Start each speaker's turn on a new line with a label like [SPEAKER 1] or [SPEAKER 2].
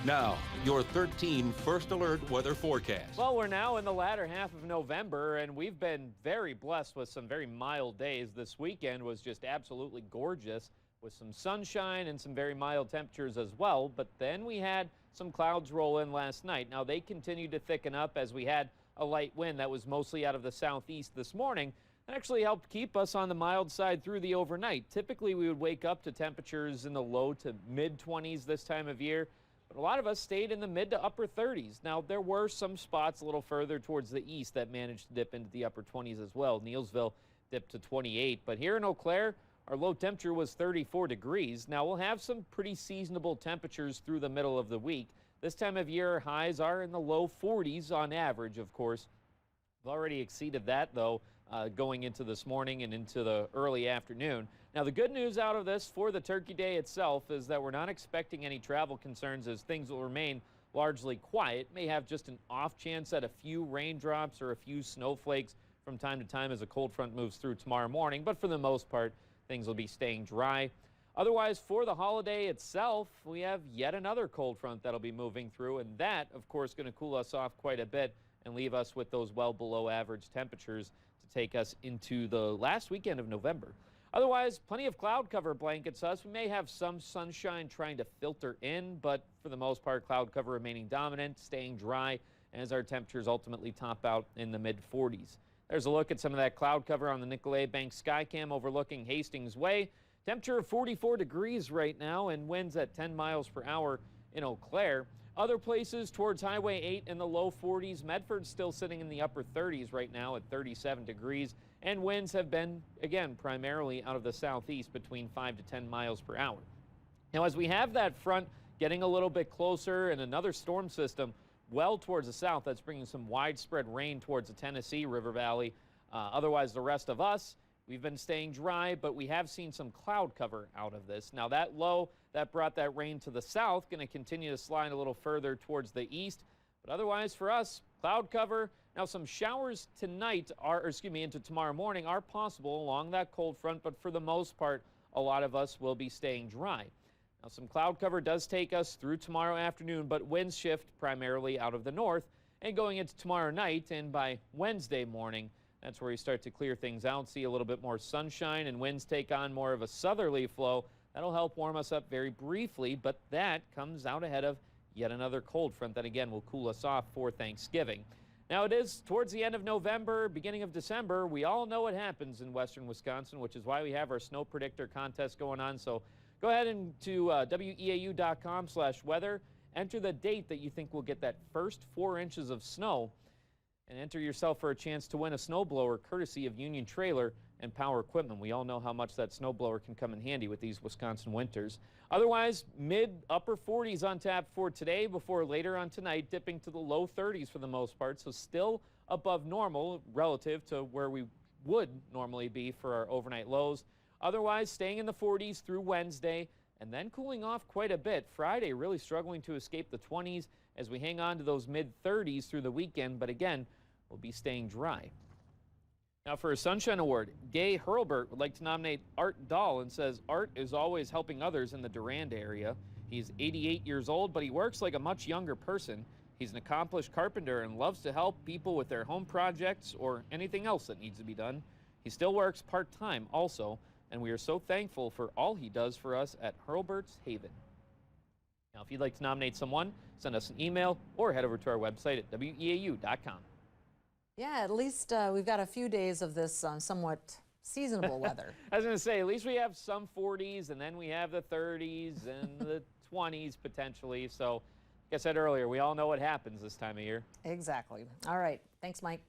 [SPEAKER 1] Now, your 13 First Alert weather forecast.
[SPEAKER 2] Well, we're now in the latter half of November, and we've been very blessed with some very mild days. This weekend was just absolutely gorgeous with some sunshine and some very mild temperatures as well. But then we had some clouds roll in last night. Now, they continued to thicken up as we had a light wind that was mostly out of the southeast this morning. That actually helped keep us on the mild side through the overnight. Typically, we would wake up to temperatures in the low to mid-20s this time of year. But a lot of us stayed in the mid to upper 30s. Now, there were some spots a little further towards the east that managed to dip into the upper 20s as well. Neillsville dipped to 28. But here in Eau Claire, our low temperature was 34 degrees. Now, we'll have some pretty seasonable temperatures through the middle of the week. This time of year, highs are in the low 40s on average, of course. We've already exceeded that, though, going into this morning and into the early afternoon. Now, the good news out of this for the Turkey Day itself is that we're not expecting any travel concerns as things will remain largely quiet. May have just an off chance at a few raindrops or a few snowflakes from time to time as a cold front moves through tomorrow morning, but for the most part, things will be staying dry. Otherwise, for the holiday itself, we have yet another cold front that'll be moving through, and that, of course, going to cool us off quite a bit and leave us with those well below average temperatures to take us into the last weekend of November. Otherwise, plenty of cloud cover blankets us. We may have some sunshine trying to filter in, but for the most part, cloud cover remaining dominant, staying dry as our temperatures ultimately top out in the mid-40s. There's a look at some of that cloud cover on the Nicolet Bank Skycam overlooking Hastings Way. Temperature of 44 degrees right now and winds at 10 miles per hour in Eau Claire. Other places towards Highway 8 in the low 40s. Medford's still sitting in the upper 30s right now at 37 degrees. And winds have been, again, primarily out of the southeast between 5 to 10 miles per hour. Now, as we have that front getting a little bit closer and another storm system well towards the south, that's bringing some widespread rain towards the Tennessee River Valley. Otherwise, the rest of us, we've been staying dry, but we have seen some cloud cover out of this. Now, that low that brought that rain to the south going to continue to slide a little further towards the east. But otherwise, for us, cloud cover. Now, some showers tonight into tomorrow morning are possible along that cold front, but for the most part, a lot of us will be staying dry. Now, some cloud cover does take us through tomorrow afternoon, but winds shift primarily out of the north and going into tomorrow night, and by Wednesday morning, that's where you start to clear things out, see a little bit more sunshine, and winds take on more of a southerly flow. That'll help warm us up very briefly, but that comes out ahead of yet another cold front that, again, will cool us off for Thanksgiving. Now, it is towards the end of November, beginning of December. We all know what happens in western Wisconsin, which is why we have our snow predictor contest going on. So go ahead and to weau.com/weather, enter the date that you think will get that first 4 inches of snow, and enter yourself for a chance to win a snowblower courtesy of Union Trailer and Power Equipment. We all know how much that snowblower can come in handy with these Wisconsin winters. Otherwise, mid-upper 40s on tap for today before later on tonight, dipping to the low 30s for the most part, so still above normal relative to where we would normally be for our overnight lows. Otherwise, staying in the 40s through Wednesday and then cooling off quite a bit. Friday really struggling to escape the 20s as we hang on to those mid-30s through the weekend, but again, we'll be staying dry. Now, for a Sunshine Award, Gay Hurlbert would like to nominate Art Dahl and says Art is always helping others in the Durand area. He's 88 years old, but he works like a much younger person. He's an accomplished carpenter and loves to help people with their home projects or anything else that needs to be done. He still works part-time also, and we are so thankful for all he does for us at Hurlbert's Haven. Now, if you'd like to nominate someone, send us an email or head over to our website at weau.com.
[SPEAKER 3] Yeah, at least we've got a few days of this somewhat seasonable weather.
[SPEAKER 2] I was going to say, at least we have some 40s, and then we have the 30s and the 20s potentially. So, like I said earlier, we all know what happens this time of year.
[SPEAKER 3] Exactly. All right. Thanks, Mike.